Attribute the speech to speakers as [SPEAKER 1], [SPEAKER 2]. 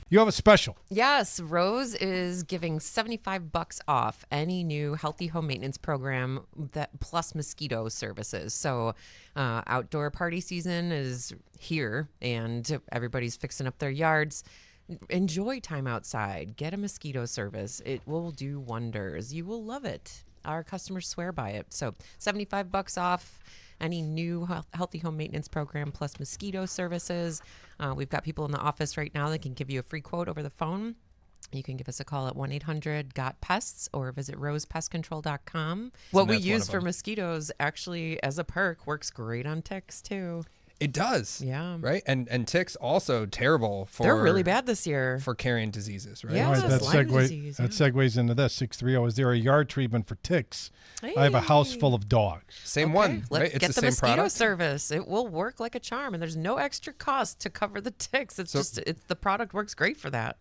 [SPEAKER 1] You have a special.
[SPEAKER 2] Yes, Rose is giving $75 off any new healthy home maintenance program that plus mosquito services. So outdoor party season is here and everybody's fixing up their yards. Enjoy time outside. Get a mosquito service. It will do wonders. You will love it. Our customers swear by it. So $75 off any new healthy home maintenance program plus mosquito services. We've got people in the office right now that can give you a free quote over the phone. You can give us a call at 1-800-GOT-PESTS or visit rosepestcontrol.com. What we use for mosquitoes actually as a perk works great on ticks too.
[SPEAKER 3] It does.
[SPEAKER 2] Yeah.
[SPEAKER 3] Right? And ticks also terrible for...
[SPEAKER 2] They're really bad this year.
[SPEAKER 3] For carrying diseases, right?
[SPEAKER 2] Yeah,
[SPEAKER 1] All right, that
[SPEAKER 2] Lyme disease,
[SPEAKER 1] that segues into this. 630, is there a yard treatment for ticks?
[SPEAKER 2] Hey.
[SPEAKER 1] I have a house full of dogs.
[SPEAKER 3] Same one, right?
[SPEAKER 2] Let's
[SPEAKER 3] It's
[SPEAKER 2] get
[SPEAKER 3] the
[SPEAKER 2] the
[SPEAKER 3] same
[SPEAKER 2] mosquito
[SPEAKER 3] product.
[SPEAKER 2] service. It will work like a charm, and there's no extra cost to cover the ticks. It's the product works great for that.